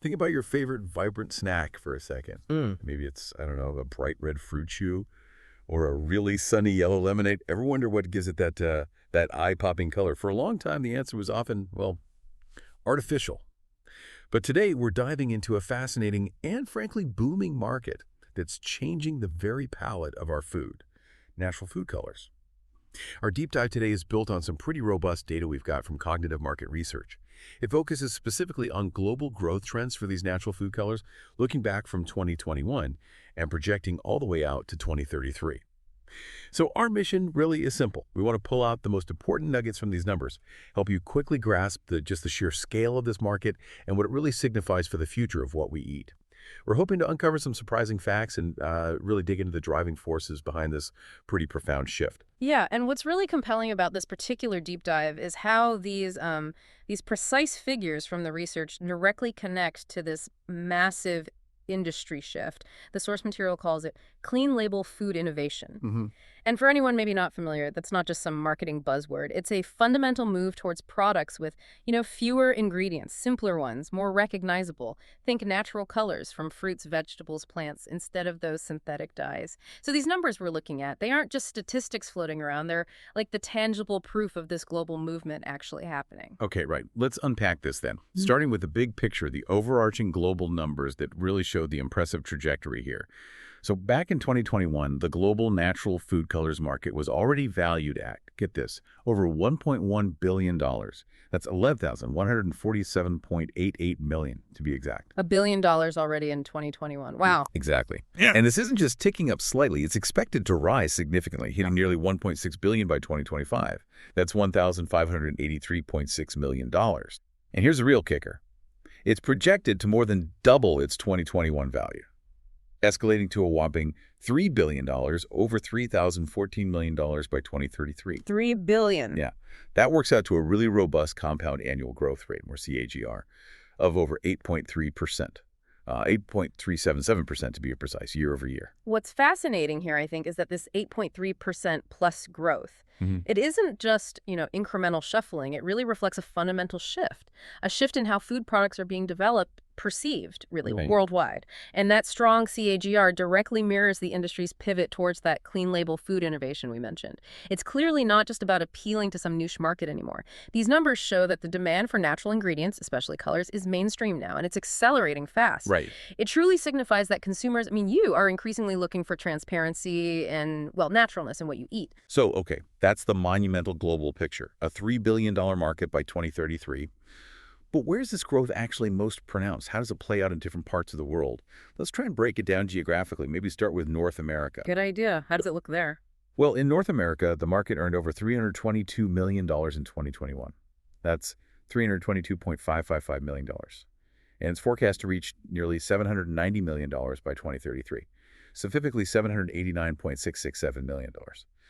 Think about your favorite vibrant snack for a second. Mm. Maybe it's, I don't know, a bright red fruit chew or a really sunny yellow lemonade. Ever wonder what gives it that eye-popping color? For a long time, the answer was often, well, artificial. But today, we're diving into a fascinating and frankly booming market that's changing the very palette of our food, natural food colors. Our deep dive today is built on some pretty robust data we've got from cognitive market research. It focuses specifically on global growth trends for these natural food colors, looking back from 2021 and projecting all the way out to 2033. So our mission really is simple. We want to pull out the most important nuggets from these numbers, help you quickly grasp just the sheer scale of this market and what it really signifies for the future of what we eat. We're hoping to uncover some surprising facts and really dig into the driving forces behind this pretty profound shift. Yeah, and what's really compelling about this particular deep dive is how these precise figures from the research directly connect to this massive industry shift. The source material calls it clean label food innovation. And for anyone maybe not familiar, that's not just some marketing buzzword. It's a fundamental move towards products with, fewer ingredients, simpler ones, more recognizable. Think natural colors from fruits, vegetables, plants, instead of those synthetic dyes. So these numbers we're looking at, they aren't just statistics floating around. They're like the tangible proof of this global movement actually happening. Okay, right. Let's unpack this then. Starting with the big picture, the overarching global numbers that really show the impressive trajectory here. So back in 2021, the global natural food colors market was already valued at, get this, over $1.1 billion. That's 11,147.88 million to be exact. $1 billion already in 2021. Wow. Exactly. Yeah. And this isn't just ticking up slightly, it's expected to rise significantly, hitting nearly 1.6 billion by 2025. That's $1,583.6 million. And here's the real kicker. It's projected to more than double its 2021 value, escalating to a whopping $3 billion, over $3,014 million by 2033. $3 billion. Yeah, that works out to a really robust compound annual growth rate, or CAGR, of over 8.3%. 8.377% to be precise, year over year. What's fascinating here, I think, is that this 8.3% plus growth, it isn't just, incremental shuffling. It really reflects a fundamental shift, a shift in how food products are being developed, perceived, really, worldwide. And that strong CAGR directly mirrors the industry's pivot towards that clean label food innovation we mentioned. It's clearly not just about appealing to some niche market anymore. These numbers show that the demand for natural ingredients, especially colors, is mainstream now, and it's accelerating fast. Right. It truly signifies that consumers, you are increasingly looking for transparency and, naturalness in what you eat. So, okay, that's the monumental global picture, a $3 billion market by 2033. But where's this growth actually most pronounced? How does it play out in different parts of the world? Let's try and break it down geographically. Maybe start with North America. Good idea. How does it look there? Well, in North America, the market earned over $322 million in 2021. That's $322.555 million. And it's forecast to reach nearly $790 million by 2033, specifically $789.667 million.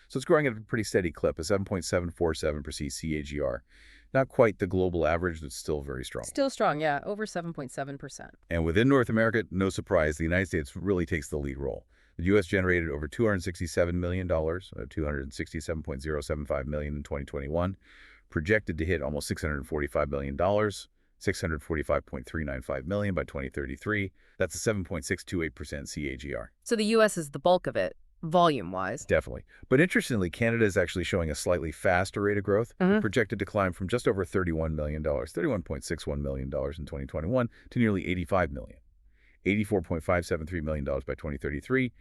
So it's growing at a pretty steady clip, a 7.747% CAGR. Not quite the global average, but still very strong. Still strong, yeah, over 7.7%. And within North America, no surprise, the United States really takes the lead role. The U.S. generated over $267 million, $267.075 million in 2021, projected to hit almost $645 million, $645.395 million by 2033. That's a 7.628% CAGR. So the U.S. is the bulk of it, volume-wise. Definitely. But interestingly, Canada is actually showing a slightly faster rate of growth, projected to climb from just over $31 million, $31.61 million in 2021 to nearly $85 million, $84.573 million by 2033.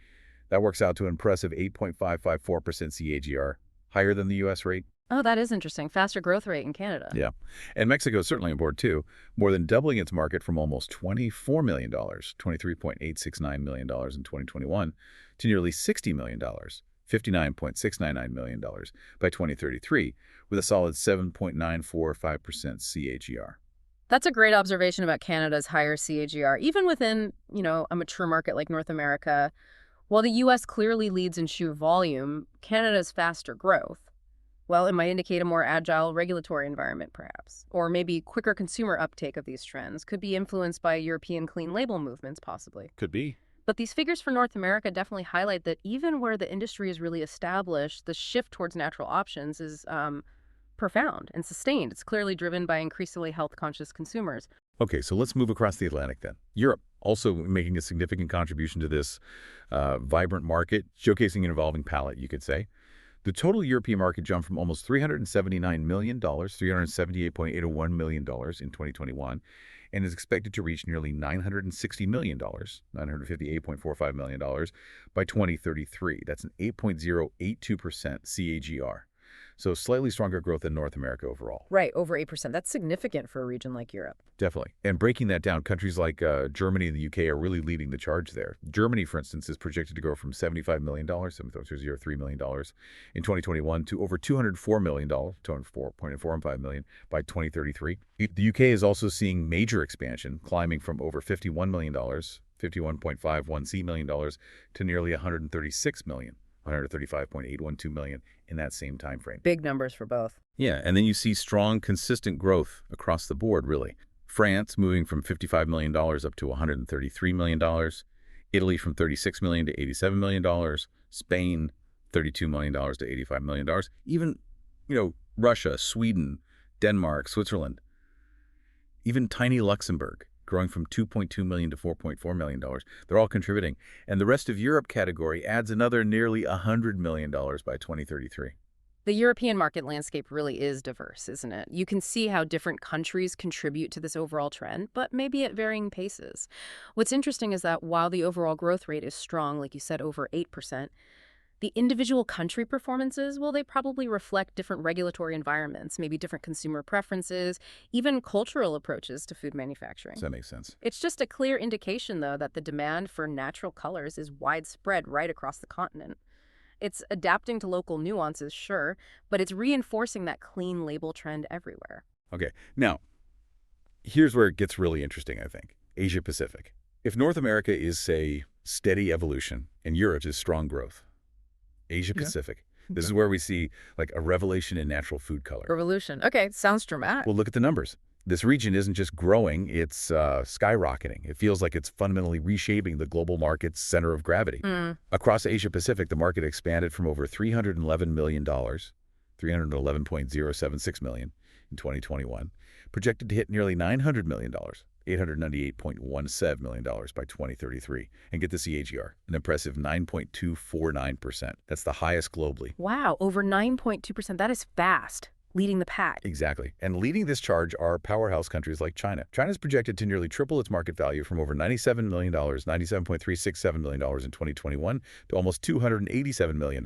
That works out to an impressive 8.554% CAGR, higher than the U.S. rate. Oh, that is interesting. Faster growth rate in Canada. Yeah. And Mexico is certainly on board, too, more than doubling its market from almost $24 million, $23.869 million in 2021, to nearly $60 million, $59.699 million by 2033, with a solid 7.945% CAGR. That's a great observation about Canada's higher CAGR. Even within, a mature market like North America, while the U.S. clearly leads in sheer volume, Canada's faster growth, well, it might indicate a more agile regulatory environment, perhaps. Or maybe quicker consumer uptake of these trends could be influenced by European clean label movements, possibly. Could be. But these figures for North America definitely highlight that even where the industry is really established, the shift towards natural options is profound and sustained. It's clearly driven by increasingly health-conscious consumers. Okay, so let's move across the Atlantic then. Europe, also making a significant contribution to this vibrant market, showcasing an evolving palette, you could say. The total European market jumped from almost $379 million, $378.801 million in 2021, and is expected to reach nearly $960 million, $958.45 million by 2033. That's an 8.082% CAGR. So slightly stronger growth than North America overall. Right, over 8%. That's significant for a region like Europe. Definitely. And breaking that down, countries like Germany and the UK are really leading the charge there. Germany, for instance, is projected to grow from $75 million, $73 million in 2021 to over $204 million, $204.45 million by 2033. The UK is also seeing major expansion, climbing from over $51 million, $51.51 million to nearly $136 million. $135.812 million in that same time frame. Big numbers for both. Yeah, and then you see strong, consistent growth across the board, really. France moving from $55 million up to $133 million. Italy from $36 million to $87 million. Spain, $32 million to $85 million. Even, Russia, Sweden, Denmark, Switzerland. Even tiny Luxembourg, growing from $2.2 million to $4.4 million. They're all contributing. And the rest of Europe category adds another nearly $100 million by 2033. The European market landscape really is diverse, isn't it? You can see how different countries contribute to this overall trend, but maybe at varying paces. What's interesting is that while the overall growth rate is strong, like you said, over 8%, the individual country performances, well, they probably reflect different regulatory environments, maybe different consumer preferences, even cultural approaches to food manufacturing. Does that make sense? It's just a clear indication, though, that the demand for natural colors is widespread right across the continent. It's adapting to local nuances, sure, but it's reinforcing that clean label trend everywhere. Okay, now, here's where it gets really interesting, I think. Asia Pacific. If North America is, say, steady evolution and Europe is strong growth, Asia Pacific. This is where we see like a revelation in natural food color. Revolution. Okay, sounds dramatic. Well, look at the numbers. This region isn't just growing, it's skyrocketing. It feels like it's fundamentally reshaping the global market's center of gravity. Across Asia Pacific, the market expanded from over $311 million, $311.076 million in 2021, projected to hit nearly $900 million. $898.17 million by 2033. And get the CAGR, an impressive 9.249%. That's the highest globally. Wow, over 9.2%. That is fast, leading the pack. Exactly. And leading this charge are powerhouse countries like China. China's projected to nearly triple its market value from over $97 million, $97.367 million in 2021 to almost $287 million.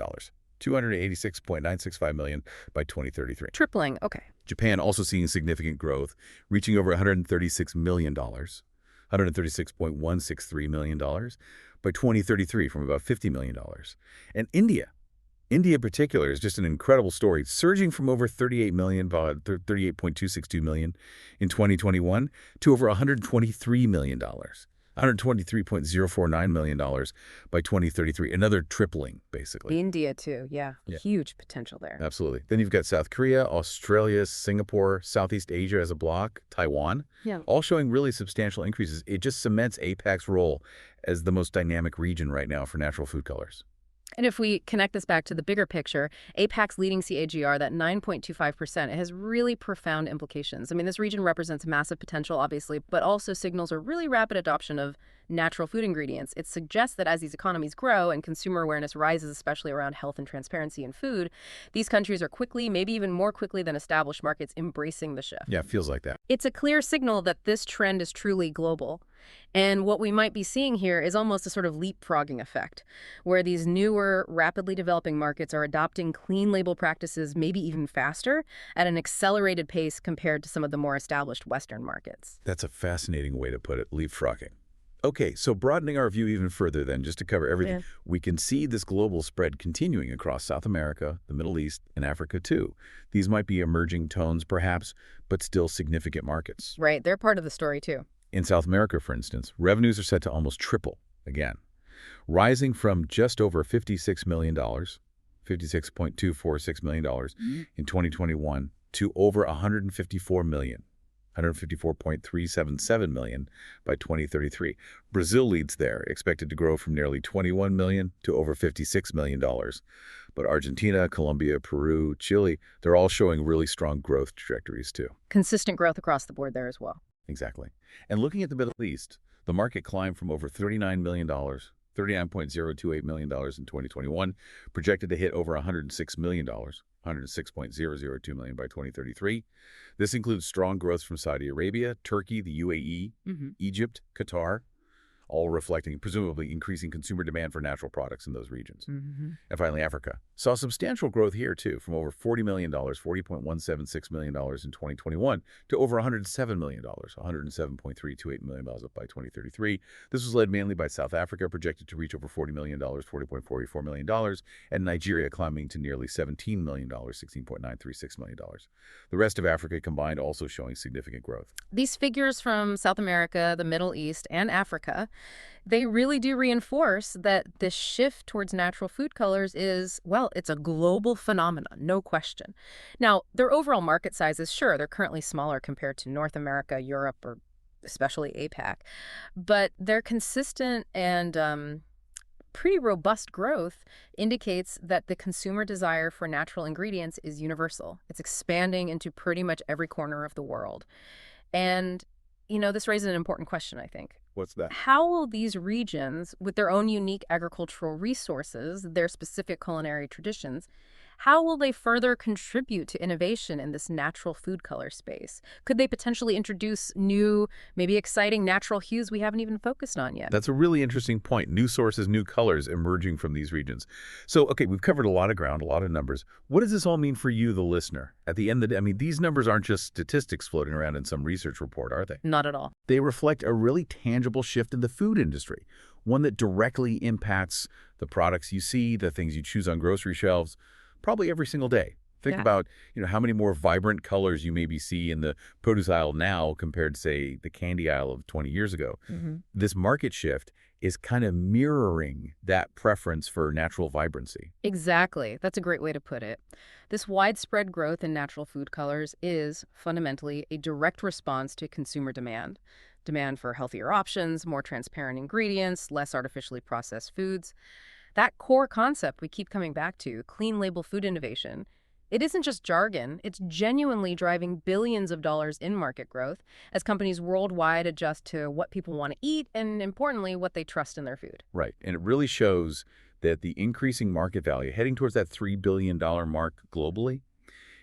$286.965 million by 2033. Tripling, okay. Japan also seeing significant growth, reaching over $136 million, $136.163 million by 2033 from about $50 million. And India in particular is just an incredible story, surging from over $38 million, $38.262 million in 2021 to over $123 million. $123.049 million by 2033. Another tripling, basically. India, too. Yeah. Huge potential there. Absolutely. Then you've got South Korea, Australia, Singapore, Southeast Asia as a block, Taiwan, all showing really substantial increases. It just cements APAC's role as the most dynamic region right now for natural food colors. And if we connect this back to the bigger picture, APAC's leading CAGR, that 9.25%, it has really profound implications. I mean, this region represents massive potential, obviously, but also signals a really rapid adoption of natural food ingredients. It suggests that as these economies grow and consumer awareness rises, especially around health and transparency in food, these countries are quickly, maybe even more quickly than established markets, embracing the shift. Yeah, it feels like that. It's a clear signal that this trend is truly global. And what we might be seeing here is almost a sort of leapfrogging effect, where these newer, rapidly developing markets are adopting clean label practices maybe even faster at an accelerated pace compared to some of the more established Western markets. That's a fascinating way to put it, leapfrogging. Okay, so broadening our view even further then, just to cover everything, we can see this global spread continuing across South America, the Middle East, and Africa too. These might be emerging tones perhaps, but still significant markets. Right, they're part of the story too. In South America, for instance, revenues are set to almost triple again, rising from just over $56 million, $56.246 million in 2021 to over $154 million. $154.377 million by 2033. Brazil leads there, expected to grow from nearly $21 million to over $56 million. But Argentina, Colombia, Peru, Chile, they're all showing really strong growth trajectories too. Consistent growth across the board there as well. Exactly. And looking at the Middle East, the market climbed from over $39 million, $39.028 million in 2021, projected to hit over $106 million, $106.002 million by 2033. This includes strong growth from Saudi Arabia, Turkey, the UAE, Egypt, Qatar, all reflecting presumably increasing consumer demand for natural products in those regions. And finally, Africa saw substantial growth here, too, from over $40 million, $40.176 million in 2021 to over $107 million, $107.328 million by 2033. This was led mainly by South Africa, projected to reach over $40 million, $40.44 million, and Nigeria climbing to nearly $17 million, $16.936 million. The rest of Africa combined also showing significant growth. These figures from South America, the Middle East, and Africa, they really do reinforce that this shift towards natural food colors is, well, it's a global phenomenon, no question. Now, their overall market sizes, sure, they're currently smaller compared to North America, Europe, or especially APAC, but their consistent and pretty robust growth indicates that the consumer desire for natural ingredients is universal. It's expanding into pretty much every corner of the world. And, this raises an important question, I think. What's that? How will these regions, with their own unique agricultural resources, their specific culinary traditions, how will they further contribute to innovation in this natural food color space? Could they potentially introduce new, maybe exciting natural hues we haven't even focused on yet? That's a really interesting point. New sources, new colors emerging from these regions. So, okay, we've covered a lot of ground, a lot of numbers. What does this all mean for you, the listener? At the end of the day, these numbers aren't just statistics floating around in some research report, are they? Not at all. They reflect a really tangible shift in the food industry, one that directly impacts the products you see, the things you choose on grocery shelves, probably every single day. Think about, how many more vibrant colors you maybe see in the produce aisle now compared to, say, the candy aisle of 20 years ago. This market shift is kind of mirroring that preference for natural vibrancy. Exactly. That's a great way to put it. This widespread growth in natural food colors is fundamentally a direct response to consumer demand. Demand for healthier options, more transparent ingredients, less artificially processed foods. That core concept we keep coming back to, clean label food innovation, it isn't just jargon, it's genuinely driving billions of dollars in market growth as companies worldwide adjust to what people want to eat and, importantly, what they trust in their food. Right, and it really shows that the increasing market value, heading towards that $3 billion mark globally,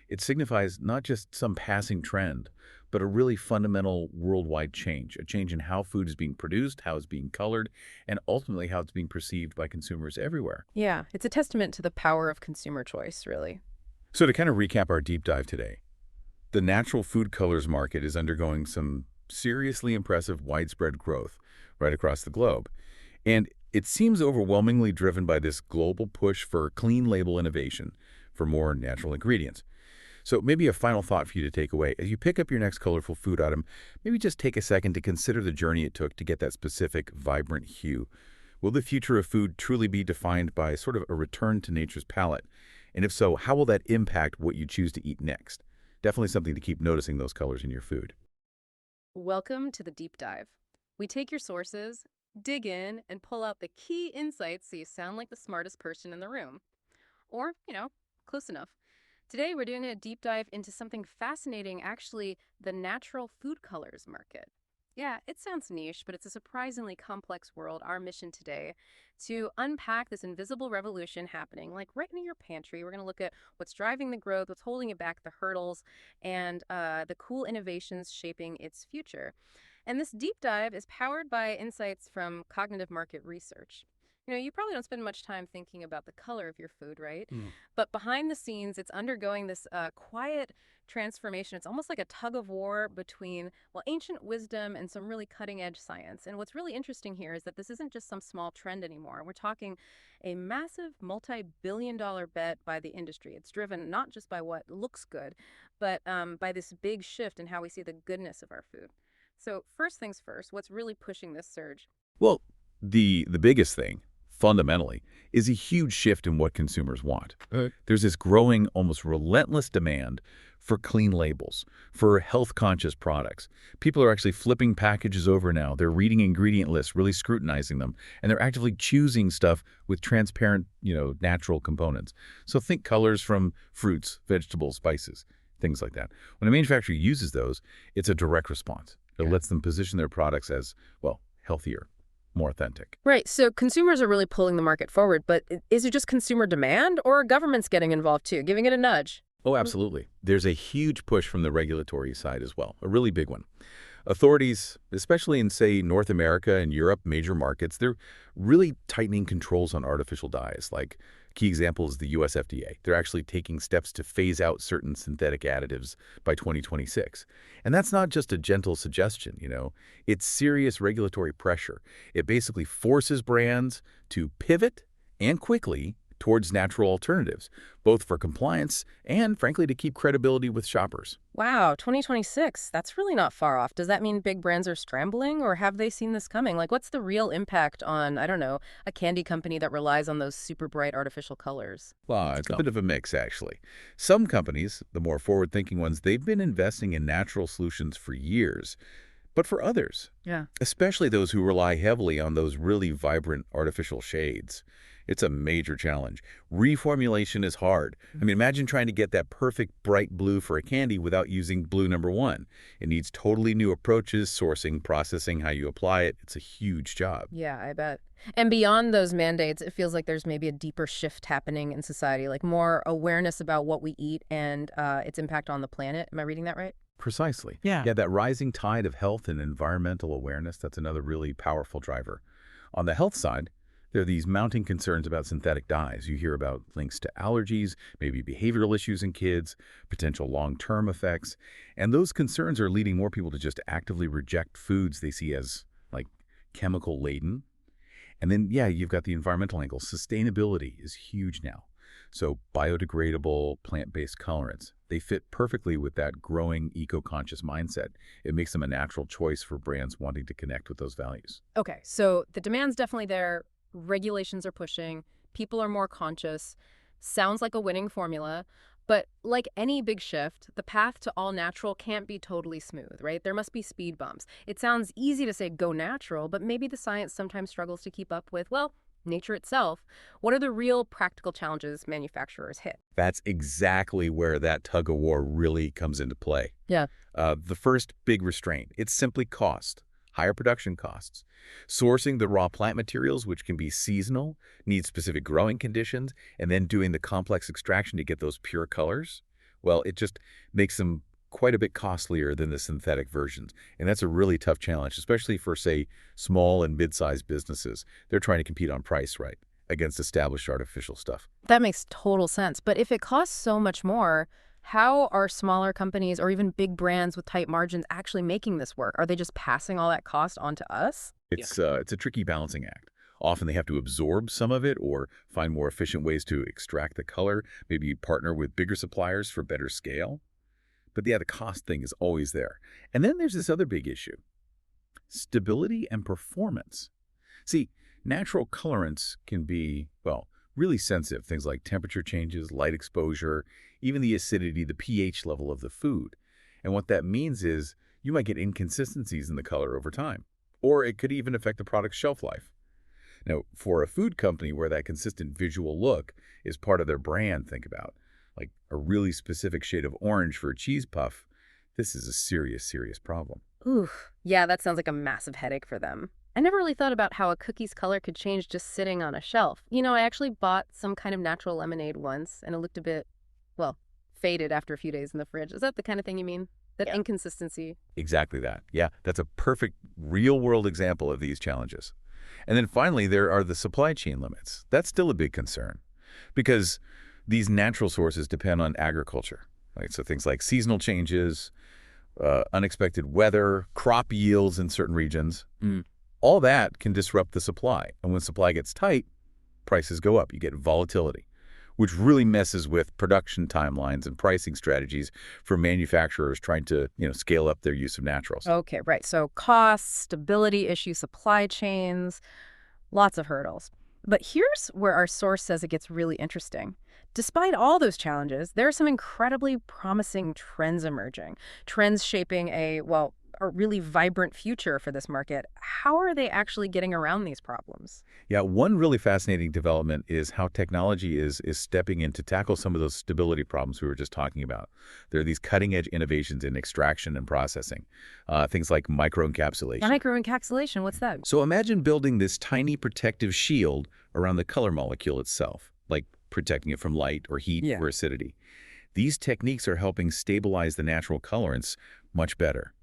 it signifies not just some passing trend, but a really fundamental worldwide change, a change in how food is being produced, how it's being colored, and ultimately how it's being perceived by consumers everywhere. Yeah, it's a testament to the power of consumer choice, really. So to kind of recap our deep dive today, the natural food colors market is undergoing some seriously impressive widespread growth right across the globe. And it seems overwhelmingly driven by this global push for clean label innovation for more natural ingredients. So maybe a final thought for you to take away. As you pick up your next colorful food item, maybe just take a second to consider the journey it took to get that specific, vibrant hue. Will the future of food truly be defined by sort of a return to nature's palette? And if so, how will that impact what you choose to eat next? Definitely something to keep noticing those colors in your food. Welcome to the deep dive. We take your sources, dig in, and pull out the key insights so you sound like the smartest person in the room. Or, close enough. Today, we're doing a deep dive into something fascinating, actually, the natural food colors market. Yeah, it sounds niche, but it's a surprisingly complex world. Our mission today to unpack this invisible revolution happening, like right in your pantry. We're going to look at what's driving the growth, what's holding it back, the hurdles, and the cool innovations shaping its future. And this deep dive is powered by insights from cognitive market research. You probably don't spend much time thinking about the color of your food, right? But behind the scenes, it's undergoing this quiet transformation. It's almost like a tug of war between, ancient wisdom and some really cutting-edge science. And what's really interesting here is that this isn't just some small trend anymore. We're talking a massive multi-billion-dollar bet by the industry. It's driven not just by what looks good, but by this big shift in how we see the goodness of our food. So first things first, what's really pushing this surge? Well, the biggest thing, fundamentally, is a huge shift in what consumers want. There's this growing, almost relentless demand for clean labels, for health-conscious products. People are actually flipping packages over now. They're reading ingredient lists, really scrutinizing them, and they're actively choosing stuff with transparent, natural components. So think colors from fruits, vegetables, spices, things like that. When a manufacturer uses those, it's a direct response. It lets them position their products as, well, healthier, more authentic. Right, so consumers are really pulling the market forward, but is it just consumer demand or are governments getting involved too, giving it a nudge? Oh, absolutely. There's a huge push from the regulatory side as well, a really big one. Authorities, especially in, say, North America and Europe, major markets, they're really tightening controls on artificial dyes. Like, key example is the US FDA. They're actually taking steps to phase out certain synthetic additives by 2026. And that's not just a gentle suggestion, It's serious regulatory pressure. It basically forces brands to pivot, and quickly, towards natural alternatives, both for compliance and, frankly, to keep credibility with shoppers. Wow, 2026. That's really not far off. Does that mean big brands are scrambling or have they seen this coming? Like, what's the real impact on, I don't know, a candy company that relies on those super bright artificial colors? Well, it's a bit of a mix, actually. Some companies, the more forward-thinking ones, they've been investing in natural solutions for years. But for others, Yeah. especially those who rely heavily on those really vibrant artificial shades, it's a major challenge. Reformulation is hard. I mean, imagine trying to get that perfect bright blue for a candy without using blue number one. It needs totally new approaches, sourcing, processing, how you apply it. It's a huge job. Yeah, I bet. And beyond those mandates, it feels like there's maybe a deeper shift happening in society, like more awareness about what we eat and its impact on the planet. Am I reading that right? Precisely. Yeah. Yeah, that rising tide of health and environmental awareness, that's another really powerful driver. On the health side, there are these mounting concerns about synthetic dyes. You hear about links to allergies, maybe behavioral issues in kids, potential long-term effects, and those concerns are leading more people to just actively reject foods they see as, like, chemical-laden. And then, yeah, you've got the environmental angle. Sustainability is huge now. So biodegradable, plant-based colorants, they fit perfectly with that growing eco-conscious mindset. It makes them a natural choice for brands wanting to connect with those values. Okay, so the demand's definitely there. Regulations are pushing. People are more conscious. Sounds like a winning formula. But like any big shift, the path to all natural can't be totally smooth, right? There must be speed bumps. It sounds easy to say go natural, but maybe the science sometimes struggles to keep up with, well, nature itself. What are the real practical challenges manufacturers hit? That's exactly where that tug-of-war really comes into play. Yeah. The first big restraint, it's simply cost, higher production costs. Sourcing the raw plant materials, which can be seasonal, need specific growing conditions, and then doing the complex extraction to get those pure colors, well, it just makes them quite a bit costlier than the synthetic versions. And that's a really tough challenge, especially for, say, small and mid-sized businesses. They're trying to compete on price, right, against established artificial stuff. That makes total sense. But if it costs so much more, how are smaller companies or even big brands with tight margins actually making this work? Are they just passing all that cost on to us? It's a tricky balancing act. Often they have to absorb some of it or find more efficient ways to extract the color, maybe partner with bigger suppliers for better scale. But yeah, the cost thing is always there. And then there's this other big issue, stability and performance. See, natural colorants can be, well, really sensitive, things like temperature changes, light exposure, even the acidity, the pH level of the food. And what that means is you might get inconsistencies in the color over time, or it could even affect the product's shelf life. Now, for a food company where that consistent visual look is part of their brand, think about, like a really specific shade of orange for a cheese puff, this is a serious, serious problem. Ooh, yeah, that sounds like a massive headache for them. I never really thought about how a cookie's color could change just sitting on a shelf. I actually bought some kind of natural lemonade once, and it looked a bit, well, faded after a few days in the fridge. Is that the kind of thing you mean? That inconsistency? Exactly that. Yeah, that's a perfect real-world example of these challenges. And then finally, there are the supply chain limits. That's still a big concern because these natural sources depend on agriculture, right? So things like seasonal changes, unexpected weather, crop yields in certain regions, all that can disrupt the supply. And when supply gets tight, prices go up. You get volatility, which really messes with production timelines and pricing strategies for manufacturers trying to, scale up their use of naturals. Okay, right. So costs, stability issues, supply chains, lots of hurdles. But here's where our source says it gets really interesting. Despite all those challenges, there are some incredibly promising trends emerging. Trends shaping a a really vibrant future for this market. How are they actually getting around these problems? Yeah, one really fascinating development is how technology is stepping in to tackle some of those stability problems we were just talking about. There are these cutting-edge innovations in extraction and processing, things like microencapsulation. Microencapsulation, what's that? So imagine building this tiny protective shield around the color molecule itself, like protecting it from light or heat Yeah. or acidity. These techniques are helping stabilize the natural colorants much better,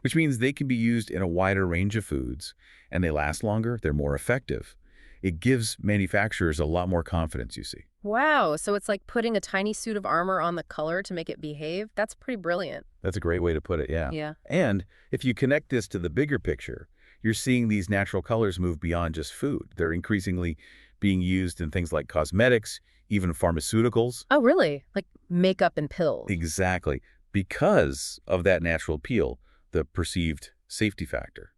which means they can be used in a wider range of foods, and they last longer, they're more effective. It gives manufacturers a lot more confidence, you see. Wow, so it's like putting a tiny suit of armor on the color to make it behave? That's pretty brilliant. That's a great way to put it, yeah. Yeah. And if you connect this to the bigger picture, you're seeing these natural colors move beyond just food. They're increasingly being used in things like cosmetics, even pharmaceuticals. Oh, really? Like makeup and pills? Exactly. Because of that natural appeal, the perceived safety factor.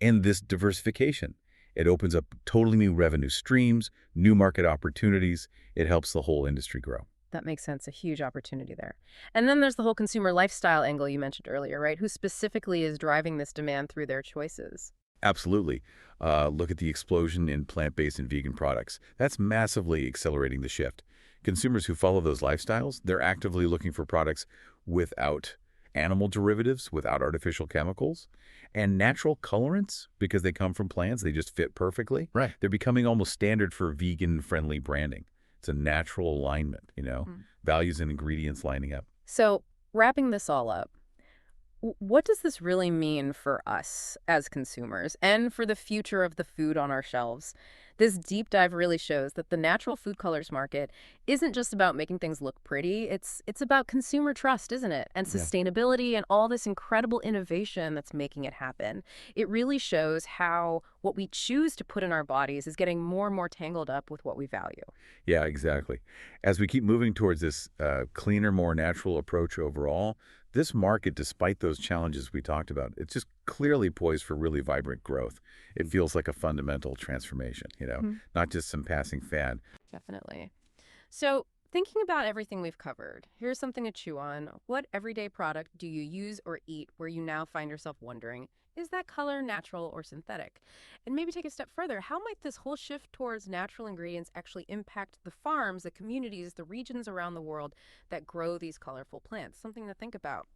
And this diversification. It opens up totally new revenue streams, new market opportunities. It helps the whole industry grow. That makes sense. A huge opportunity there. And then there's the whole consumer lifestyle angle you mentioned earlier, right? Who specifically is driving this demand through their choices? Absolutely. Look at the explosion in plant-based and vegan products. That's massively accelerating the shift. Consumers who follow those lifestyles, they're actively looking for products without animal derivatives, without artificial chemicals, and natural colorants because they come from plants. They just fit perfectly. Right. They're becoming almost standard for vegan-friendly branding. It's a natural alignment, values and ingredients lining up. So, wrapping this all up, what does this really mean for us as consumers and for the future of the food on our shelves? This deep dive really shows that the natural food colors market isn't just about making things look pretty. It's about consumer trust, isn't it? And Yeah. sustainability and all this incredible innovation that's making it happen. It really shows how what we choose to put in our bodies is getting more and more tangled up with what we value. Yeah, exactly. As we keep moving towards this cleaner, more natural approach overall, this market, despite those challenges we talked about, it's just clearly poised for really vibrant growth. It feels like a fundamental transformation, not just some passing fad. Definitely. So, thinking about everything we've covered, here's something to chew on. What everyday product do you use or eat where you now find yourself wondering, is that color natural or synthetic? And maybe take a step further, how might this whole shift towards natural ingredients actually impact the farms, the communities, the regions around the world that grow these colorful plants? Something to think about.